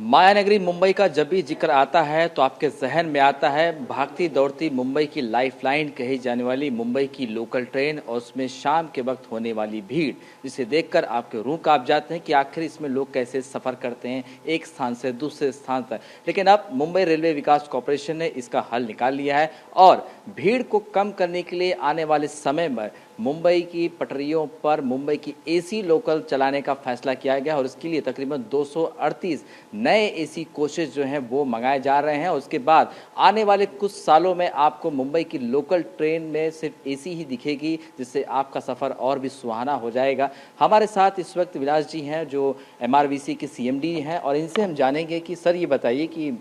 मायानगरी मुंबई का जब भी जिक्र आता है तो आपके जहन में आता है भागती दौड़ती मुंबई की लाइफलाइन कही जाने वाली मुंबई की लोकल ट्रेन और उसमें शाम के वक्त होने वाली भीड़, जिसे देखकर आपके रूह कांप जाते हैं कि आखिर इसमें लोग कैसे सफ़र करते हैं एक स्थान से दूसरे स्थान तक। लेकिन अब मुंबई रेलवे विकास कॉरपोरेशन ने इसका हल निकाल लिया है और भीड़ को कम करने के लिए आने वाले समय में मुंबई की पटरियों पर मुंबई की एसी लोकल चलाने का फैसला किया गया और इसके लिए तकरीबन 238 नए एसी कोचेज जो हैं वो मंगाए जा रहे हैं। और उसके बाद आने वाले कुछ सालों में आपको मुंबई की लोकल ट्रेन में सिर्फ एसी ही दिखेगी, जिससे आपका सफ़र और भी सुहाना हो जाएगा। हमारे साथ इस वक्त विलास जी हैं जो एमआरवीसी के सीएमडी हैं और इनसे हम जानेंगे कि सर ये बताइए कि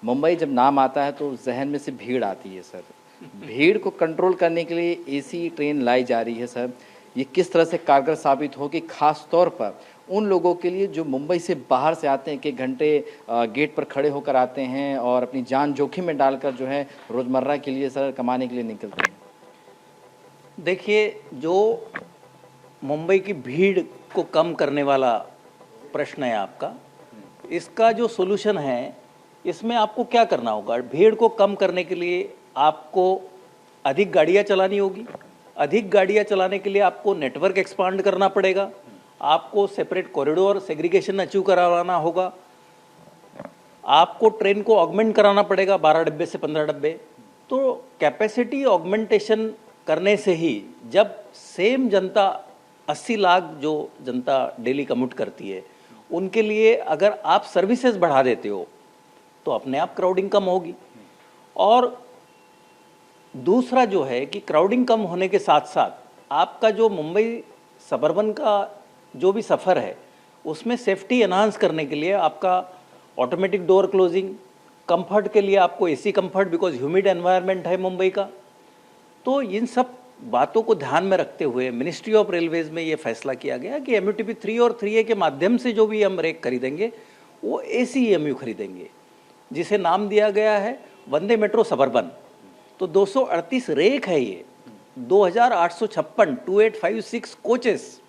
मुंबई जब नाम आता है तो जहन में से भीड़ आती है। सर, भीड़ को कंट्रोल करने के लिए एसी ट्रेन लाई जा रही है। सर, ये किस तरह से कारगर साबित होगी, खास तौर पर उन लोगों के लिए जो मुंबई से बाहर से आते हैं, एक एक घंटे गेट पर खड़े होकर आते हैं और अपनी जान जोखिम में डालकर जो है रोज़मर्रा के लिए सर कमाने के लिए निकलते हैं। देखिए, जो मुंबई की भीड़ को कम करने वाला प्रश्न है आपका, इसका जो सोल्यूशन है, इसमें आपको क्या करना होगा? भीड़ को कम करने के लिए आपको अधिक गाड़ियाँ चलानी होगी। अधिक गाड़ियाँ चलाने के लिए आपको नेटवर्क एक्सपांड करना पड़ेगा। आपको सेपरेट कॉरिडोर सेग्रीगेशन अचीव करवाना होगा। आपको ट्रेन को ऑगमेंट कराना पड़ेगा 12 डब्बे से 15 डब्बे। तो कैपेसिटी ऑगमेंटेशन करने से ही, जब सेम जनता 80 लाख जो जनता डेली कम्यूट करती है, उनके लिए अगर आप सर्विसेज बढ़ा देते हो तो अपने आप क्राउडिंग कम होगी। और दूसरा जो है कि क्राउडिंग कम होने के साथ साथ आपका जो मुंबई सबर्बन का जो भी सफ़र है, उसमें सेफ्टी एनहांस करने के लिए आपका ऑटोमेटिक डोर क्लोजिंग, कंफर्ट के लिए आपको AC comfort, because humid environment है मुंबई का। तो इन सब बातों को ध्यान में रखते हुए मिनिस्ट्री ऑफ रेलवेज में ये फैसला किया गया कि MUTP 3 और 3A के माध्यम से जो भी हम रेक खरीदेंगे वो AC EMU खरीदेंगे, जिसे नाम दिया गया है वंदे मेट्रो सबर्बन। तो 238 रेक है ये, 2856 2856 कोचेस,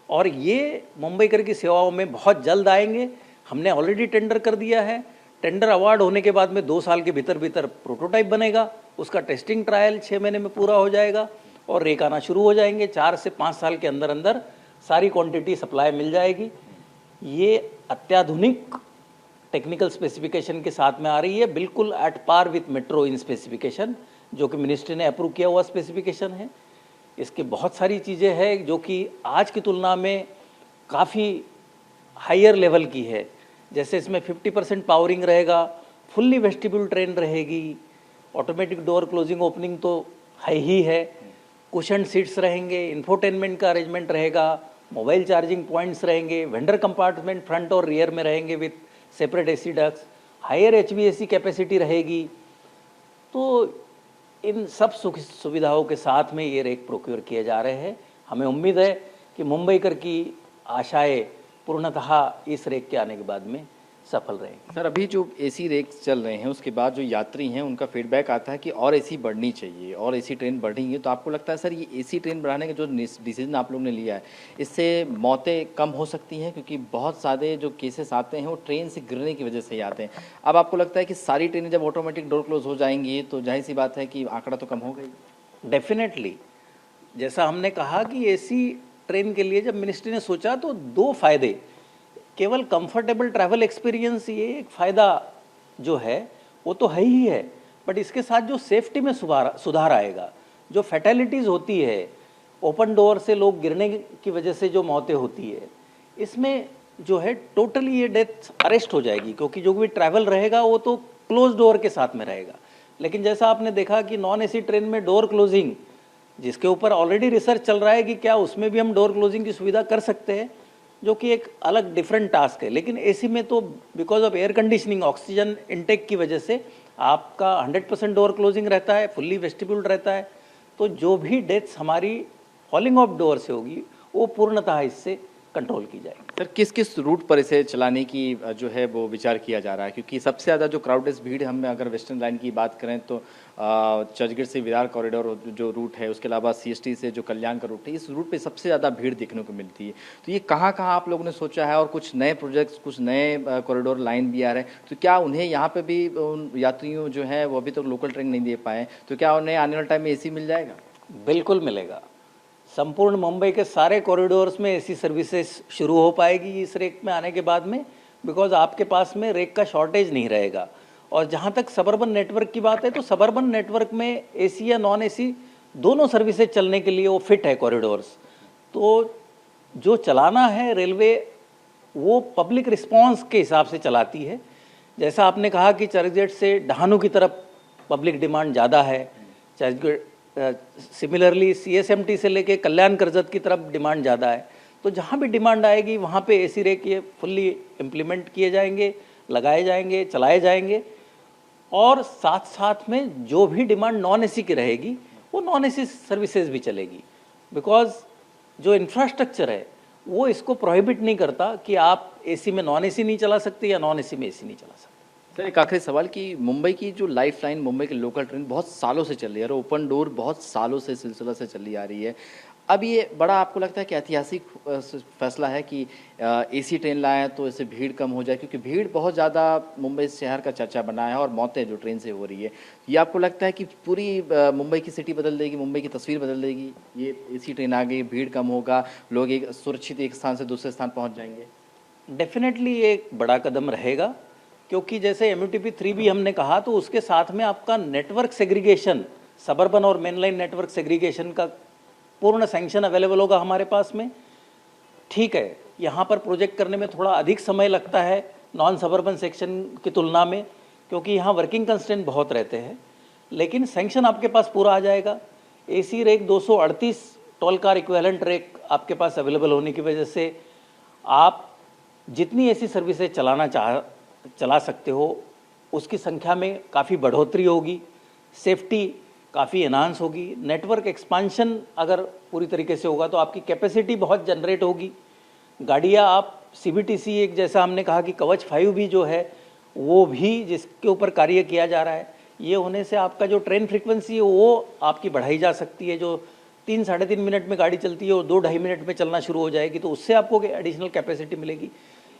और ये मुंबईकर की सेवाओं में बहुत जल्द आएंगे। हमने ऑलरेडी टेंडर कर दिया है। टेंडर अवार्ड होने के बाद में 2 साल के भीतर भीतर प्रोटोटाइप बनेगा, उसका टेस्टिंग ट्रायल 6 महीने में पूरा हो जाएगा और रेक आना शुरू हो जाएंगे। 4 से 5 साल के अंदर अंदर सारी क्वांटिटी सप्लाई मिल जाएगी। ये अत्याधुनिक टेक्निकल स्पेसिफिकेशन के साथ में आ रही है, बिल्कुल at par with metro in specification, जो कि मिनिस्ट्री ने अप्रूव किया हुआ स्पेसिफिकेशन है। इसके बहुत सारी चीज़ें हैं जो कि आज की तुलना में काफ़ी हायर लेवल की है। जैसे इसमें 50% पावरिंग रहेगा, फुल्ली वेस्टिब्यूल ट्रेन रहेगी, ऑटोमेटिक डोर क्लोजिंग ओपनिंग तो है ही है, कुशन सीट्स रहेंगे, इंफोटेनमेंट का अरेंजमेंट रहेगा, मोबाइल चार्जिंग पॉइंट्स रहेंगे, वेंडर कंपार्टमेंट फ्रंट और रियर में रहेंगे with separate AC ducts, higher HVAC capacity रहेगी। तो इन सब सुविधाओं के साथ में ये रेक प्रोक्योर किए जा रहे हैं। हमें उम्मीद है कि मुंबईकर की आशाएं पूर्णतः इस रेक के आने के बाद में सफल रहेंगे। सर, अभी जो एसी रेक चल रहे हैं उसके बाद जो यात्री हैं उनका फीडबैक आता है कि और एसी बढ़नी चाहिए और एसी ट्रेन बढ़ेंगी, तो आपको लगता है सर ये एसी ट्रेन बढ़ाने का जो डिसीजन आप लोगों ने लिया है, इससे मौतें कम हो सकती हैं? क्योंकि बहुत सारे जो केसेस आते हैं वो ट्रेन से गिरने की वजह से ही आते हैं। अब आपको लगता है कि सारी ट्रेनें जब ऑटोमेटिक डोर क्लोज हो जाएंगी तो जाहिर सी बात है कि आंकड़ा तो कम हो गई। डेफिनेटली, जैसा हमने कहा कि AC ट्रेन के लिए जब मिनिस्ट्री ने सोचा तो 2 फायदे, केवल कंफर्टेबल ट्रैवल एक्सपीरियंस, ये एक फ़ायदा जो है वो तो है ही है, बट इसके साथ जो सेफ्टी में सुधार आएगा। जो फैटेलिटीज़ होती है, ओपन डोर से लोग गिरने की वजह से जो मौतें होती है, इसमें जो है टोटली ये डेथ अरेस्ट हो जाएगी, क्योंकि जो भी ट्रैवल रहेगा वो तो क्लोज डोर के साथ में रहेगा। लेकिन जैसा आपने देखा कि नॉन AC ट्रेन में डोर क्लोजिंग, जिसके ऊपर ऑलरेडी रिसर्च चल रहा है कि क्या उसमें भी हम डोर क्लोजिंग की सुविधा कर सकते हैं, जो कि एक अलग डिफरेंट टास्क है। लेकिन AC में तो because of air conditioning, oxygen intake की वजह से आपका 100% डोर क्लोजिंग रहता है, फुल्ली वेस्टिब्यूल रहता है। तो जो भी डेथ्स हमारी फॉलिंग ऑफ डोर से होगी वो पूर्णतः इससे कंट्रोल की जाएगी। सर किस किस रूट पर इसे चलाने की जो है वो विचार किया जा रहा है, क्योंकि सबसे ज़्यादा जो क्राउडेड भीड़ हम अगर वेस्टर्न लाइन की बात करें तो चर्चगेट से विरार कॉरिडोर जो रूट है, उसके अलावा सीएसटी से जो कल्याण का रूट है, इस रूट पे सबसे ज़्यादा भीड़ देखने को मिलती है। तो ये कहाँ कहाँ आप लोगों ने सोचा है, और कुछ नए प्रोजेक्ट्स, कुछ नए कॉरिडोर लाइन भी आ रहे हैं, तो क्या उन्हें यहाँ पे भी उन यात्रियों जो है वो अभी तक लोकल ट्रेन नहीं दे पाए, तो क्या उन्हें आने वाले टाइम में एसी मिल जाएगा? बिल्कुल मिलेगा। संपूर्ण मुंबई के सारे कॉरिडोर्स में एसी सर्विसेज शुरू हो पाएगी इस रेक में आने के बाद में, बिकॉज आपके पास में रेक का शॉर्टेज नहीं रहेगा। और जहाँ तक सबर्बन नेटवर्क की बात है, तो सबर्बन नेटवर्क में एसी या नॉन एसी दोनों सर्विसेज चलने के लिए वो फिट है कॉरिडोर्स। तो जो चलाना है रेलवे वो पब्लिक रिस्पांस के हिसाब से चलाती है। जैसा आपने कहा कि चर्चगेट से डहानू की तरफ पब्लिक डिमांड ज़्यादा है, चर्चगेट सिमिलरली सीएसएमटी से लेके कल्याण करजत की तरफ डिमांड ज़्यादा है। तो जहाँ भी डिमांड आएगी वहाँ पे एसी रेक ये फुल्ली इम्प्लीमेंट किए जाएंगे, लगाए जाएंगे, चलाए जाएंगे। और साथ साथ में जो भी डिमांड नॉन एसी की रहेगी वो नॉन एसी सर्विसेज भी चलेगी, बिकॉज जो इंफ्रास्ट्रक्चर है वो इसको प्रोहिबिट नहीं करता कि आप एसी में नॉन एसी नहीं चला सकते या नॉन एसी में एसी नहीं चला सकते। सर एक आखिरी सवाल कि मुंबई की जो लाइफ लाइन, मुंबई की लोकल ट्रेन बहुत सालों से चल रही है और ओपन डोर बहुत सालों से सिलसिला से चली आ रही है। अब ये बड़ा आपको लगता है कि ऐतिहासिक फैसला है कि एसी ट्रेन लाएं तो इससे भीड़ कम हो जाए, क्योंकि भीड़ बहुत ज़्यादा मुंबई शहर का चर्चा बना है और मौतें जो ट्रेन से हो रही है, ये आपको लगता है कि पूरी मुंबई की सिटी बदल देगी, मुंबई की तस्वीर बदल देगी? ये एसी ट्रेन आ गई, भीड़ कम होगा, लोग एक सुरक्षित एक स्थान से दूसरे स्थान पहुँच जाएंगे। डेफिनेटली ये एक बड़ा कदम रहेगा, क्योंकि जैसे MUTP 3 भी हमने कहा, तो उसके साथ में आपका नेटवर्क सेग्रीगेशन, सबर्बन और मेनलाइन नेटवर्क सेग्रीगेशन का पूर्ण सैंक्शन अवेलेबल होगा हमारे पास में। ठीक है, यहाँ पर प्रोजेक्ट करने में थोड़ा अधिक समय लगता है नॉन सबर्बन सेक्शन की तुलना में, क्योंकि यहाँ वर्किंग कंस्ट्रेंट बहुत रहते हैं, लेकिन सैंक्शन आपके पास पूरा आ जाएगा। एसी रेक 238 टोल कार इक्विवेलेंट रेक आपके पास अवेलेबल होने की वजह से आप जितनी एसी सर्विसेज चला सकते हो उसकी संख्या में काफ़ी बढ़ोतरी होगी, सेफ्टी काफ़ी एनहांस होगी, नेटवर्क एक्सपांशन अगर पूरी तरीके से होगा तो आपकी कैपेसिटी बहुत जनरेट होगी। गाड़ियाँ आप CBTC एक जैसा हमने कहा कि कवच 5 भी जो है वो भी जिसके ऊपर कार्य किया जा रहा है, ये होने से आपका जो ट्रेन फ्रीक्वेंसी है वो आपकी बढ़ाई जा सकती है। जो 3-3.5 मिनट में गाड़ी चलती है वो 2-2.5 मिनट में चलना शुरू हो जाएगी, तो उससे आपको एडिशनल कैपेसिटी मिलेगी।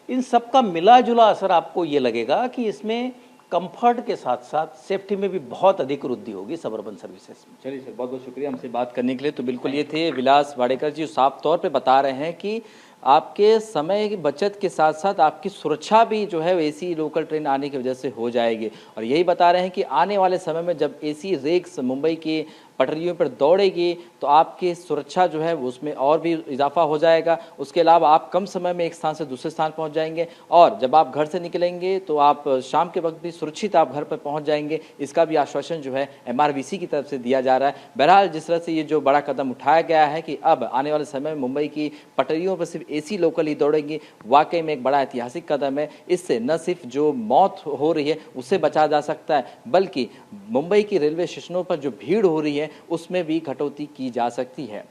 इन सब का मिला जुला असर आपको ये लगेगा कि इसमें कंफर्ट के साथ साथ सेफ्टी में भी बहुत अधिक वृद्धि होगी सबर्बन सर्विसेज में। चलिए सर, बहुत बहुत शुक्रिया हमसे बात करने के लिए। तो बिल्कुल ये थे विलास वाडेकर जी, साफ तौर पे बता रहे हैं कि आपके समय की बचत के साथ साथ आपकी सुरक्षा भी जो है एसी लोकल ट्रेन आने की वजह से हो जाएगी। और यही बता रहे हैं कि आने वाले समय में जब एसी रेक्स मुंबई की पटरियों पर दौड़ेगी तो आपकी सुरक्षा जो है उसमें और भी इजाफा हो जाएगा। उसके अलावा आप कम समय में एक स्थान से दूसरे स्थान पहुंच जाएंगे, और जब आप घर से निकलेंगे तो आप शाम के वक्त भी सुरक्षित आप घर पर पहुंच जाएंगे। इसका भी आश्वासन जो है MRVC की तरफ से दिया जा रहा है। बहरहाल जिस तरह से ये जो बड़ा कदम उठाया गया है कि अब आने वाले समय में मुंबई की पटरियों पर सिर्फ एसी लोकल ही दौड़ेंगी, वाकई में एक बड़ा ऐतिहासिक कदम है। इससे न सिर्फ जो मौत हो रही है उससे बचा जा सकता है, बल्कि मुंबई की रेलवे स्टेशनों पर जो भीड़ हो रही है उसमें भी कटौती की जा सकती है।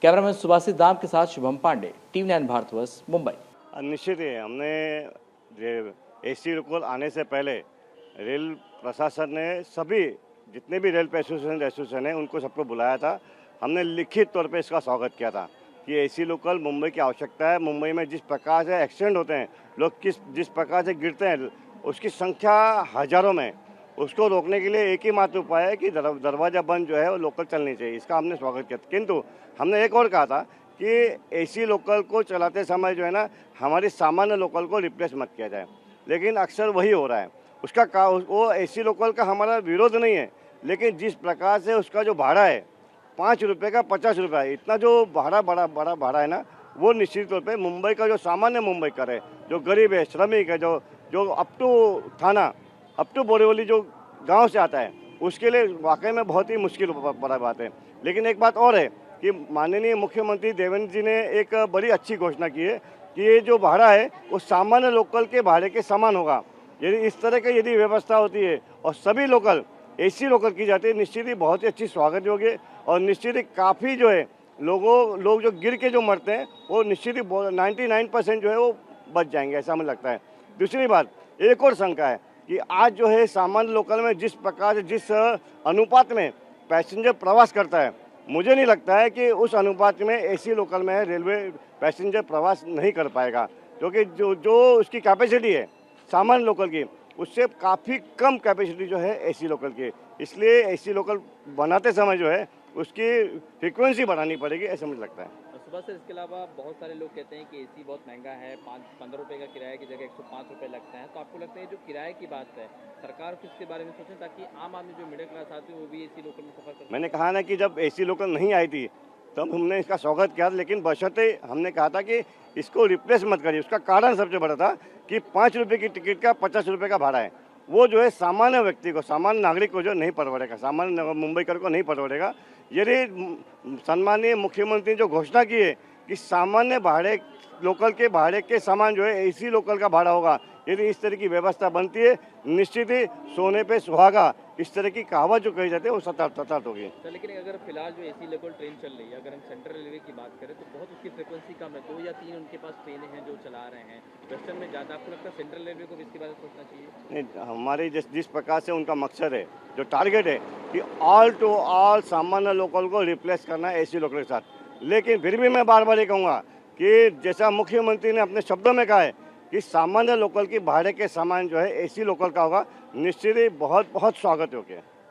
कैमरामैन सुभाषित दाम के साथ शुभम पांडे, TV9 भारतवर्ष, मुंबई। निश्चित ही हमने एसी लोकल आने से पहले रेल प्रशासन ने सभी जितने भी रेल एसोसिएशन है उनको सबको बुलाया था। हमने लिखित तौर पे इसका स्वागत किया था कि एसी लोकल मुंबई की आवश्यकता है। मुंबई में जिस प्रकार से एक्सीडेंट होते हैं, लोग जिस प्रकार से गिरते हैं, उसकी संख्या हजारों में, उसको रोकने के लिए एक ही मात्र उपाय है कि दरवाज़ा बंद जो है वो लोकल चलनी चाहिए। इसका हमने स्वागत किया। किंतु हमने एक और कहा था कि एसी लोकल को चलाते समय जो है ना, हमारी सामान्य लोकल को रिप्लेस मत किया जाए, लेकिन अक्सर वही हो रहा है। वो एसी लोकल का हमारा विरोध नहीं है, लेकिन जिस प्रकार से उसका जो भाड़ा है 5 रुपये का 50 रुपये है, इतना जो बड़ा भाड़ा है ना, वो निश्चित तौर पे मुंबई का जो सामान्य मुंबईकर है, जो गरीब है, श्रमिक है, जो अप टू थाना, अप टू बोरीवली जो गांव से आता है, उसके लिए वाकई में बहुत ही मुश्किल बड़ा बात है। लेकिन एक बात और है कि माननीय मुख्यमंत्री देवेंद्र जी ने एक बड़ी अच्छी घोषणा की है कि ये जो भाड़ा है वो सामान्य लोकल के भाड़े के समान होगा। यदि इस तरह की यदि व्यवस्था होती है और सभी लोकल एसी लोकल की जाती है, निश्चित ही बहुत ही अच्छी स्वागत होगी और निश्चित ही काफ़ी जो है लोग जो गिर के जो मरते हैं वो निश्चित ही 99% जो है वो बच जाएंगे, ऐसा मुझे लगता है। दूसरी बात, एक और शंका है कि आज जो है सामान्य लोकल में जिस प्रकार से जिस अनुपात में पैसेंजर प्रवास करता है, मुझे नहीं लगता है कि उस अनुपात में एसी लोकल में रेलवे पैसेंजर प्रवास नहीं कर पाएगा, क्योंकि जो उसकी कैपेसिटी है सामान्य लोकल की, उससे काफ़ी कम कैपेसिटी जो है एसी लोकल की। इसलिए एसी लोकल बनाते समय जो है उसकी फ्रीक्वेंसी बढ़ानी पड़ेगी, ऐसा मुझे लगता है। और सुबह से इसके अलावा बहुत सारे लोग कहते हैं कि एसी बहुत महंगा है, 15 रुपये का किराए की जगह 105 रुपये लगता है। तो आपको लगता है जो किराए की बात है, सरकार को इसके बारे में सोचें ताकि आम आदमी जो मिडिल क्लास आती है वो भी एसी लोकल में सफर कर। मैंने कहा ना कि जब एसी लोकल नहीं आई थी तब हमने इसका स्वागत किया, लेकिन बशर्ते हमने कहा था कि इसको रिप्लेस मत करिए। उसका कारण सबसे बड़ा था कि 5 रुपये की टिकट का 50 रुपये का भाड़ा है, वो जो है सामान्य व्यक्ति को, सामान्य नागरिक को जो नहीं परवड़ेगा, सामान्य मुंबईकर को नहीं परवड़ेगा। यदि सम्माननीय मुख्यमंत्री जो घोषणा की है कि सामान्य भाड़े लोकल के भाड़े के समान जो है एसी लोकल का भाड़ा होगा, यदि इस तरह की व्यवस्था बनती है, निश्चित ही सोने पे सुहागा इस तरह की कहावत जो कही जाती है वो सतर्क होगी। तो लेकिन अगर फिलहाल जो एसी लोकल ट्रेन चल रही है, अगर हम सेंट्रल रेलवे की बात करें तो बहुत उसकी फ्रिक्वेंसी कम है, 2 या 3 उनके पास ट्रेनें हैं जो चला रहे हैं, वेस्टर्न में ज़्यादा। आपको लगता है सेंट्रल रेलवे को भी इसके बारे में सोचना चाहिए? नहीं, हमारे जिस प्रकार से उनका मकसद है, जो टारगेट है कि ऑल टू ऑल सामान्य लोकल को रिप्लेस करना है एसी लोकल के साथ, लेकिन फिर भी मैं बार बार ये कहूँगा कि जैसा मुख्यमंत्री ने अपने शब्दों में कहा है कि सामान्य लोकल की भाड़े के सामान जो है एसी लोकल का होगा, निश्चित ही बहुत बहुत स्वागत योग्य है।